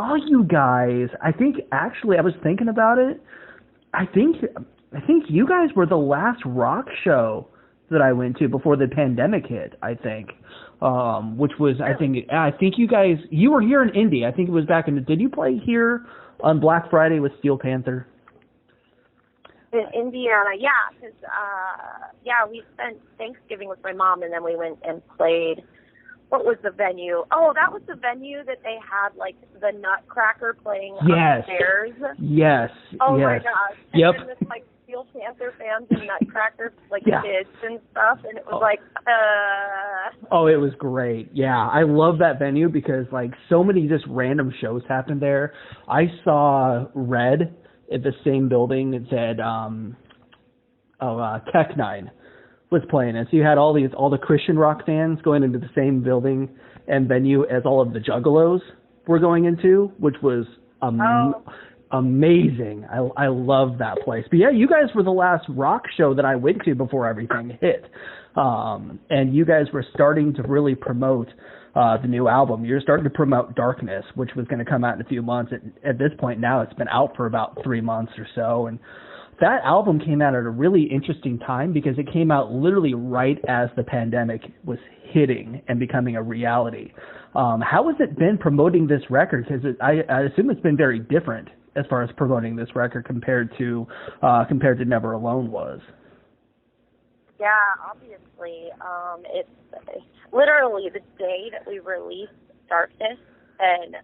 saw you guys. I think actually I was thinking about it. I think you guys were the last rock show that I went to before the pandemic hit. I think, which was I think you were here in Indy. I think it was back in. Did you play here on Black Friday with Steel Panther? In Indiana, yeah, because we spent Thanksgiving with my mom, and then we went and played. What was the venue? Oh, that was the venue that they had like the Nutcracker playing upstairs. Yes. Oh yes. my gosh. Yep. And then this like Steel Panther fans and Nutcracker kids and stuff, and it was Oh, it was great. Yeah, I love that venue because like so many just random shows happened there. I saw Red at the same building. It said Tech Nine was playing it. So you had all the Christian rock fans going into the same building and venue as all of the Juggalos were going into, which was amazing. I love that place. But yeah, you guys were the last rock show that I went to before everything hit. And you guys were starting to really promote the new album. You're starting to promote Darkness, which was going to come out in a few months. At this point now, it's been out for about 3 months or so. And that album came out at a really interesting time because it came out literally right as the pandemic was hitting and becoming a reality. How has it been promoting this record? Because I assume it's been very different as far as promoting this record compared to Never Alone was. Yeah, obviously. It's literally the day that we released Darkness and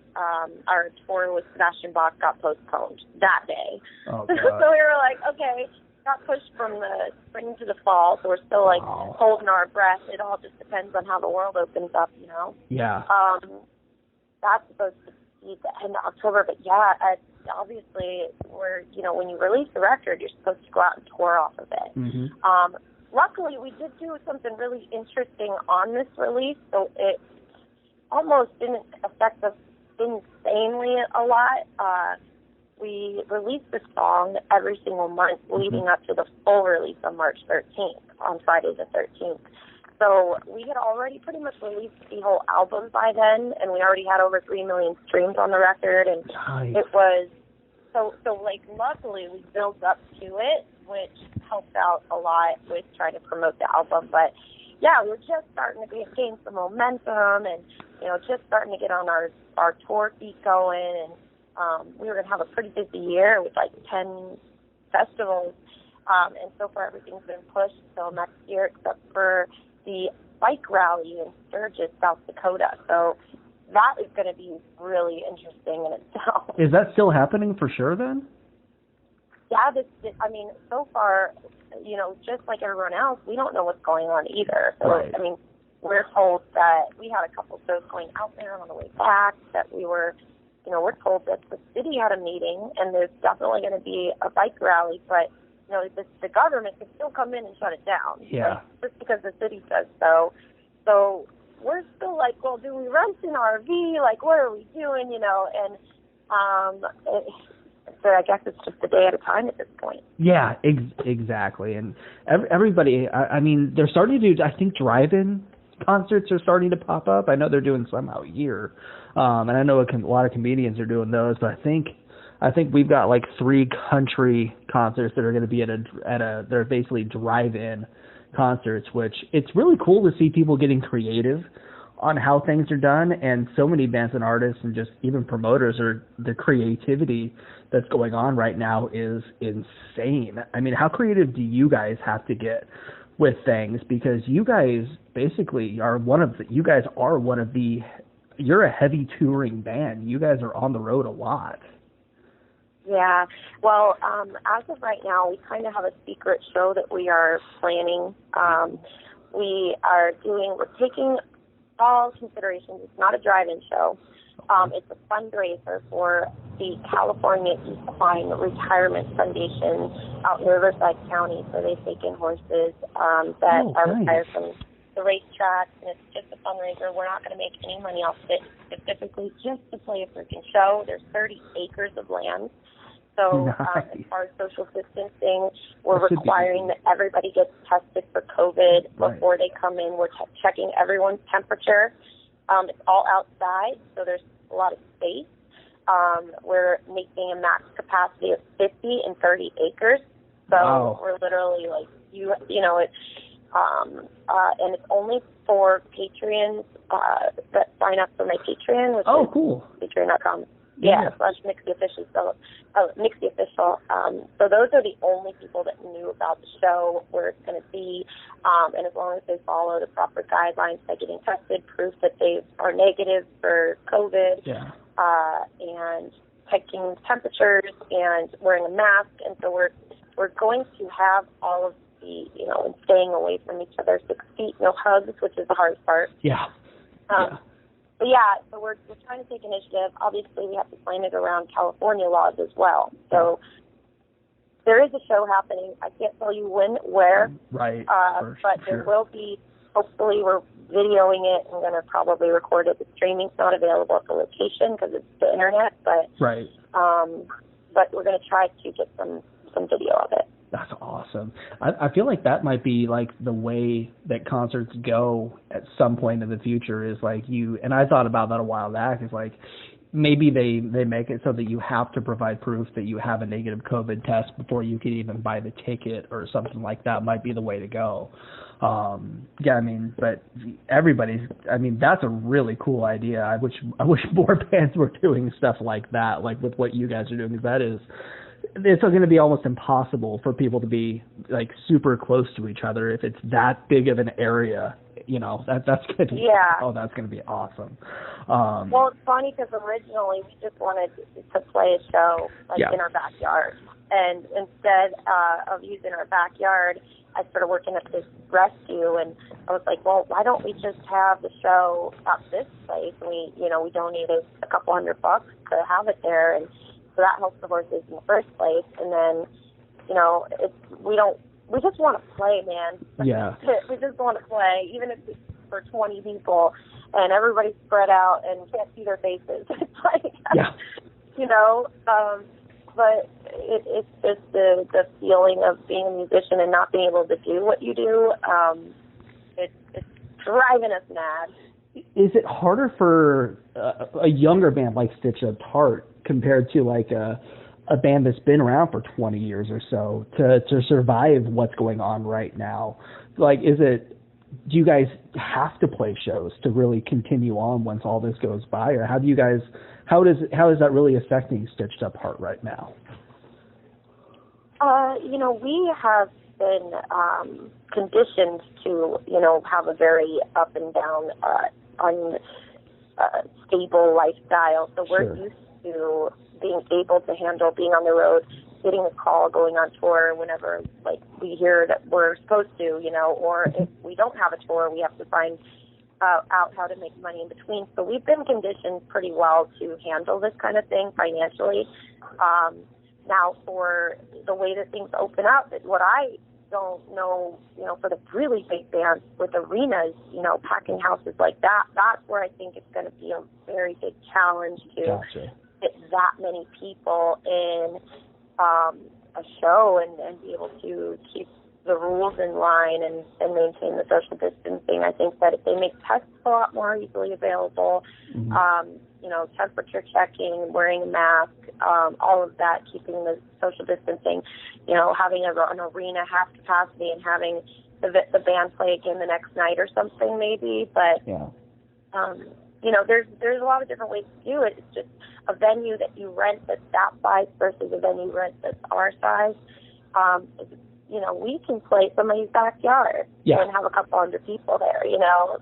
our tour with Sebastian Bach got postponed that day. Oh, so we were like, okay, got pushed from the spring to the fall, so we're still like holding our breath. It all just depends on how the world opens up, you know? Yeah. That's supposed to be the end of October, but yeah, obviously when you release the record, you're supposed to go out and tour off of it. Mm-hmm. Luckily, we did do something really interesting on this release, so it almost didn't affect us insanely a lot. We released the song every single month leading up to the full release on March 13th, on Friday the 13th. So we had already pretty much released the whole album by then, and we already had over 3 million streams on the record, and nice. It was, luckily we built up to it, which helped out a lot with trying to promote the album, but yeah, we were just starting to gain some momentum and, just starting to get on our tour feet going. And we were going to have a pretty busy year with like 10 festivals. And so far everything's been pushed till next year except for the bike rally in Sturgis, South Dakota. So that is going to be really interesting in itself. Is that still happening for sure then? Yeah, so far, just like everyone else, we don't know what's going on either. So, right. We're told that we had a couple shows going out there on the way back, that we were, we're told that the city had a meeting and there's definitely going to be a bike rally, but, the government could still come in and shut it down. Yeah. Just because the city says so. So we're still like, well, do we rent an RV? Like, what are we doing, And, so I guess it's just a day at a time at this point. Yeah, exactly. And everybody, they're starting to do, I think, drive-in concerts are starting to pop up. I know they're doing some out here. And I know a lot of comedians are doing those, but I think we've got like 3 country concerts that are going to be they're basically drive-in concerts, which it's really cool to see people getting creative on how things are done, and so many bands and artists and just even promoters the creativity that's going on right now is insane. How creative do you guys have to get with things? Because you guys basically are you're a heavy touring band. You guys are on the road a lot. Yeah. Well, as of right now, we kind of have a secret show that we are planning. We're taking all considerations. It's not a drive-in show. It's a fundraiser for the California Equine Retirement Foundation out in Riverside County. So they take in horses that are retired from the racetracks, and it's just a fundraiser. We're not going to make any money off of it, specifically just to play a freaking show. There's 30 acres of land. So as far as social distancing, we're requiring that everybody gets tested for COVID before they come in. We're checking everyone's temperature. It's all outside, so there's a lot of space. We're making a max capacity of 50 and 30 acres. So wow. we're literally like, and it's only for Patreons that sign up for my Patreon, which is cool. Patreon.com. Yeah, / Mixi Official. Mixi Official. So those are the only people that knew about the show, where it's going to be, and as long as they follow the proper guidelines by getting tested, proof that they are negative for COVID, and checking temperatures and wearing a mask, and so we're going to have all of the, and staying away from each other, 6 feet, no hugs, which is the hardest part. But so we're trying to take initiative. Obviously, we have to plan it around California laws as well. So there is a show happening. I can't tell you when, where, but there will be. Hopefully, we're videoing it. I'm going to probably record it. The streaming's not available at the location because it's the internet, but we're going to try to get some video of it. That's awesome. I feel like that might be like the way that concerts go at some point in the future, is like and I thought about that a while back, is like maybe they make it so that you have to provide proof that you have a negative COVID test before you can even buy the ticket, or something like that might be the way to go. But that's a really cool idea. I wish more bands were doing stuff like that, like with what you guys are doing, because it's going to be almost impossible for people to be like super close to each other if it's that big of an area. That's going to be that's going to be awesome. Well, it's funny because originally we just wanted to play a show in our backyard, and instead of using our backyard, I started working at this rescue, and I was like, well, why don't we just have the show at this place? And we donated a couple $100 to have it there, and so that helps the horses in the first place. And then, we just want to play, man. We just want to play, even if it's for 20 people and everybody's spread out and can't see their faces. It's like, but it's just the feeling of being a musician and not being able to do what you do. It's driving us mad. Is it harder for a younger band like Stitched Apart compared to like a band that's been around for 20 years or so to survive what's going on right now? Like, do you guys have to play shows to really continue on once all this goes by, or how is that really affecting Stitched Apart right now? We have been conditioned to, have a very up and down, unstable lifestyle. So we're used to being able to handle being on the road, getting a call, going on tour whenever we hear that we're supposed to, or if we don't have a tour, we have to find out how to make money in between. So we've been conditioned pretty well to handle this kind of thing financially. Now, for the way that things open up, what I don't know, for the really big bands with arenas, packing houses like that, that's where I think it's going to be a very big challenge to get that many people in a show and be able to keep the rules in line and maintain the social distancing. I think that if they make tests a lot more easily available, temperature checking, wearing a mask, all of that, keeping the social distancing, having an arena half capacity and having the band play again the next night or something maybe. But, there's a lot of different ways to do it. It's just a venue that you rent that's that size versus a venue rent that's our size. We can play somebody's backyard and have a couple hundred people there,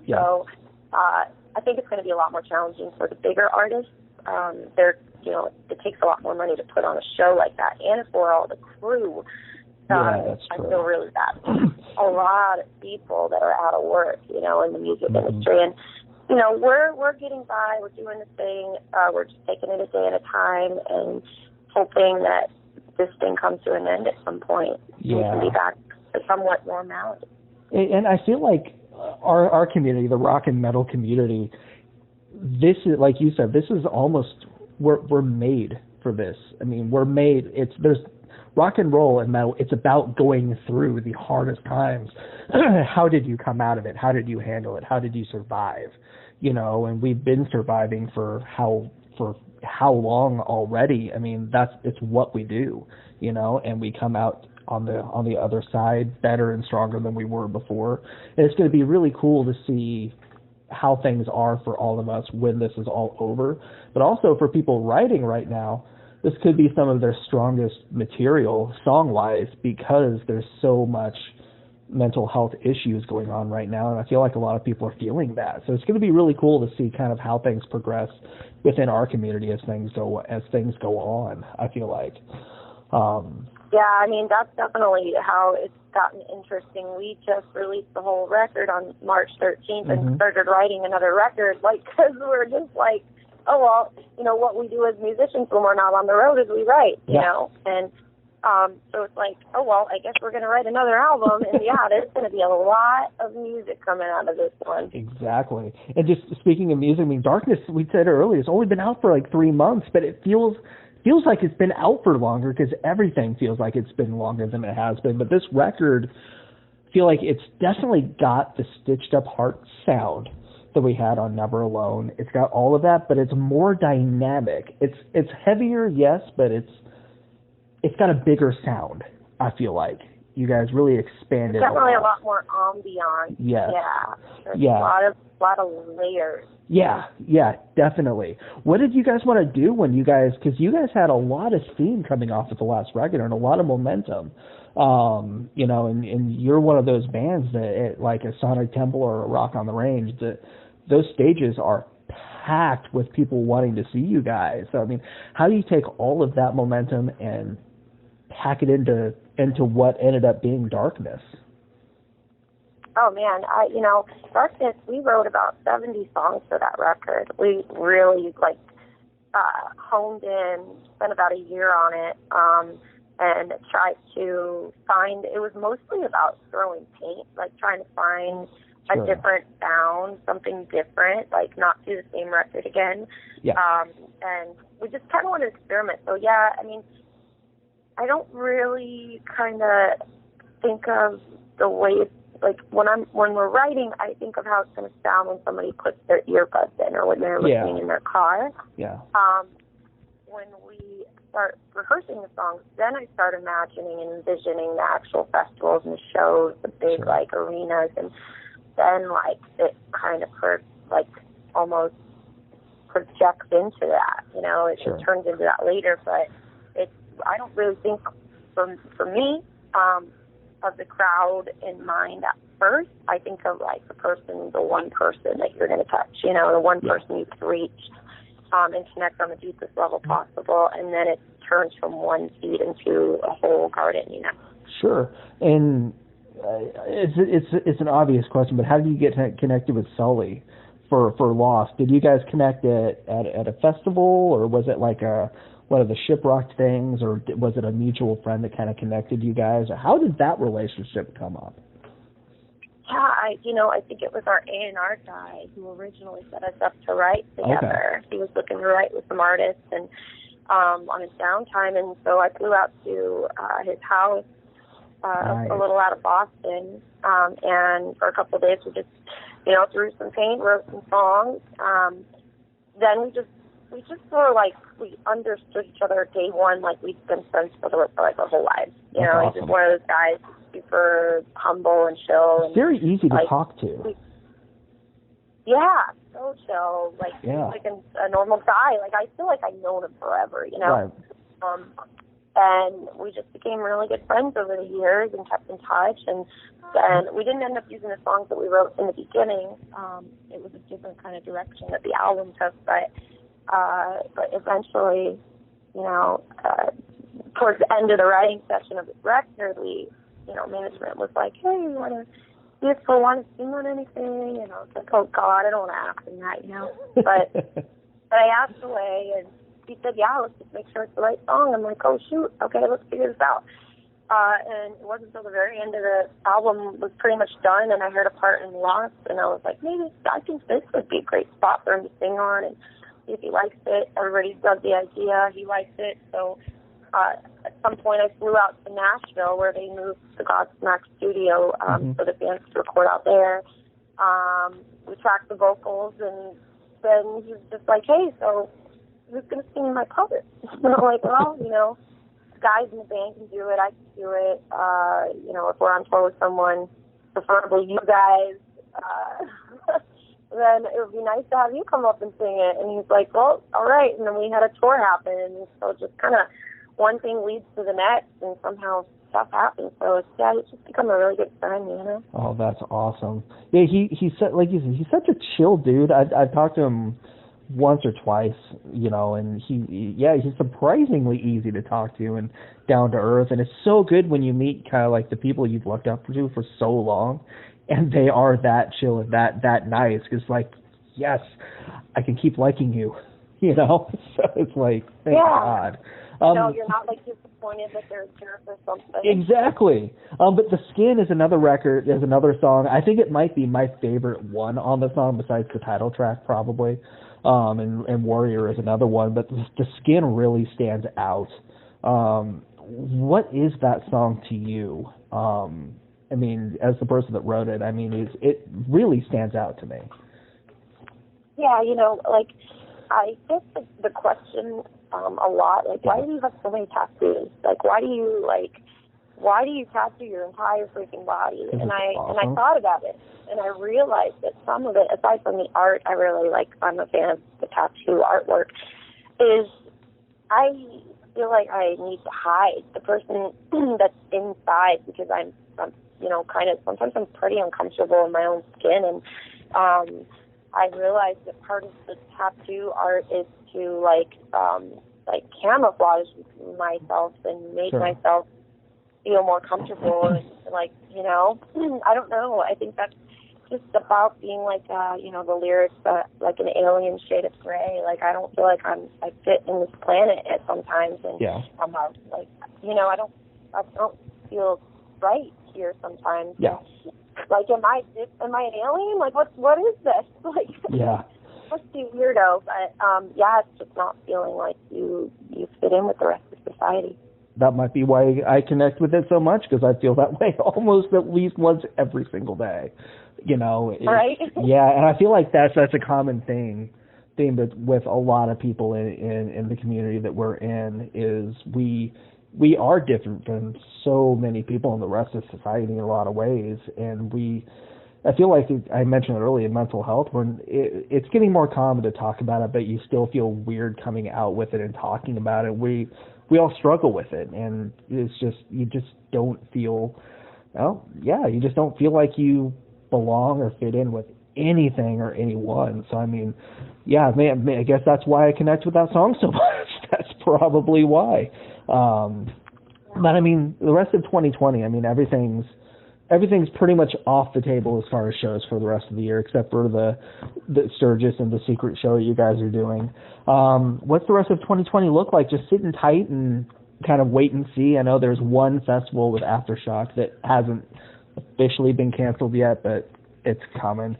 So I think it's going to be a lot more challenging for the bigger artists. It takes a lot more money to put on a show like that, and for all the crew. That's true. I feel really bad. A lot of people that are out of work, in the music industry, and we're getting by. We're doing the thing. We're just taking it a day at a time and hoping that this thing comes to an end at some point. We can be back to somewhat normality. And I feel like our community, the rock and metal community, this is, like you said, this is almost, we're made for this. I mean, we're made. There's rock and roll and metal. It's about going through the hardest times. How did you come out of it? How did you handle it? How did you survive? And we've been surviving for for how long already. I mean, it's what we do, you know, and we come out on the other side better and stronger than we were before. And it's going to be really cool to see how things are for all of us when this is all over. But also for people writing right now, this could be some of their strongest material song-wise because there's so much mental health issues going on right now, and I feel like a lot of people are feeling that. So it's going to be really cool to see kind of how things progress within our community as things go on, I feel like. Yeah, I mean, that's definitely how it's gotten interesting. We just released the whole record on March 13th and started writing another record, like, because we're just like, oh, well, you know, what we do as musicians when we're not on the road is we write, you know, and so it's like, oh, well, I guess we're going to write another album, and yeah, there's going to be a lot of music coming out of this one. Exactly. And just speaking of music, I mean, Darkness, we said earlier, it's only been out for like 3 months, but it feels like it's been out for longer because everything feels like it's been longer than it has been. But this record, I feel like it's definitely got the stitched up heart sound that we had on Never Alone. It's got all of that, but it's more dynamic. It's heavier, yes, but it's got a bigger sound, I feel like. You guys really expanded. It's definitely a lot more ambient. Yes. Yeah. There's a lot of layers. Yeah, definitely. What did you guys want to do when because you guys had a lot of steam coming off of the last record and a lot of momentum, you know, and you're one of those bands that, like a Sonic Temple or a Rock on the Range, those stages are packed with people wanting to see you guys. So, I mean, how do you take all of that momentum and pack it into what ended up being Darkness? Oh, man, Darkness, we wrote about 70 songs for that record. We really, honed in, spent about a year on it, and tried to find, it was mostly about throwing paint, like trying to find a different sound, something different, like not do the same record again. Yeah. And we just kind of wanted to experiment. So, yeah, I mean, I don't really kind of think of the way it's, like when we're writing, I think of how it's going to sound when somebody puts their earbuds in or when they're listening in their car. Yeah. When we start rehearsing the songs, then I start imagining and envisioning the actual festivals and the shows, the big arenas, and then it kind of almost projects into that. You know, it turns into that later, but I don't really think for me. Of the crowd in mind at first. I think of the one person that you're going to touch, you know, the one person you can reach and connect on the deepest level possible, and then it turns from one seed into a whole garden, you know. Sure. And it's an obvious question, but how did you get connected with Sully for Lost? Did you guys connect at a festival, or was it like one of the Shiprocked things, or was it a mutual friend that kind of connected you guys? How did that relationship come up? Yeah, I think it was our A&R guy who originally set us up to write together. Okay. He was looking to write with some artists and on his downtime, and so I flew out to his house a little out of Boston, and for a couple of days we just, threw some paint, wrote some songs. Then we just sort of we understood each other day one, like we'd been friends for our whole lives. You know, awesome. He's just one of those guys, super humble and chill. And, very easy to talk to. So chill. A normal guy. I feel like I've known him forever, you know? Right. And we just became really good friends over the years and kept in touch. And we didn't end up using the songs that we wrote in the beginning. It was a different kind of direction that the album took, but eventually, towards the end of the writing session of this record, management was like, hey, you want to see if I want to sing on anything? And I was like, oh, God, I don't want to ask him that, But I asked away, and he said, yeah, let's just make sure it's the right song. I'm like, oh, shoot, okay, let's figure this out. And it wasn't until the very end of the album was pretty much done, and I heard a part in Lost, and I was like, maybe I think this would be a great spot for him to sing on, and if he likes it. Everybody loved the idea. He likes it. So at some point I flew out to Nashville where they moved the Godsmack studio so the bands could record out there. We tracked the vocals, and then he was just like, hey, so who's going to sing my part? And I'm like, well, guys in the band can do it. I can do it. If we're on tour with someone, preferably you guys, then it would be nice to have you come up and sing it. And he's like, well, all right. And then we had a tour happen. And so just kind of one thing leads to the next, and somehow stuff happens. So it's just become a really good friend. Oh, that's awesome. Yeah, he's like you said, he's such a chill dude. I've talked to him once or twice, and he's surprisingly easy to talk to and down to earth. And it's so good when you meet kind of like the people you've looked up to for so long, and they are that chill and that nice. Because like, yes, I can keep liking you, So it's like, thank God. No, you're not like disappointed that they're a jerk or something. Exactly. But The Skin is another record, is another song. I think it might be my favorite one on the song besides the title track probably. And Warrior is another one, but The Skin really stands out. What is that song to you? As the person that wrote it, it really stands out to me. Yeah, I guess the question a lot, like, why do you have so many tattoos? Like, why do you tattoo your entire freaking body? And I thought about it, and I realized that some of it, aside from the art, I'm a fan of the tattoo artwork, is I feel like I need to hide the person that's inside, because I'm sometimes I'm pretty uncomfortable in my own skin, and I realized that part of the tattoo art is to camouflage myself and make myself feel more comfortable, and I don't know. I think that's just about being the lyrics, like an alien shade of gray. Like, I don't feel like I fit in this planet at sometimes, and somehow I don't feel right here sometimes. Yeah. Like, am I an alien? Like, what is this? Like, yeah. Must be weirdo, but it's just not feeling like you fit in with the rest of society. That might be why I connect with it so much, because I feel that way almost at least once every single day. Right? Yeah, and I feel like that's a common theme with a lot of people in the community that we're in, is we are different from so many people in the rest of society in a lot of ways, and I feel like I mentioned it earlier in mental health, when it's getting more common to talk about it, but you still feel weird coming out with it and talking about it. We all struggle with it, and it's just, you just don't feel, you just don't feel like you belong or fit in with anything or anyone. So I guess that's why I connect with that song so much. That's probably why. But the rest of 2020, everything's pretty much off the table as far as shows for the rest of the year, except for the Sturgis and the secret show you guys are doing. What's the rest of 2020 look like? Just sitting tight and kind of wait and see. I know there's one festival with Aftershock that hasn't officially been canceled yet, but it's coming.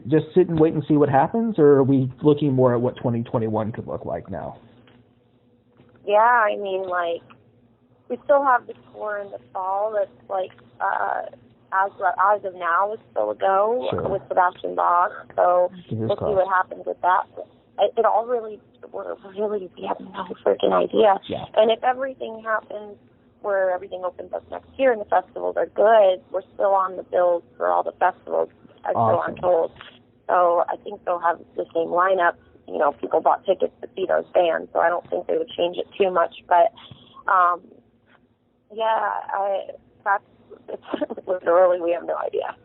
Just sit and wait and see what happens, or are we looking more at what 2021 could look like now? Yeah, we still have the tour in the fall that's as of now is still a go with Sebastian Bach. So we'll see what happens with that. It all we have no freaking idea. Yeah. And if everything happens where everything opens up next year and the festivals are good, we're still on the bills for all the festivals, as so I'm told. So I think they'll have the same lineup. People bought tickets to see those bands, so I don't think they would change it too much. But it's literally, we have no idea.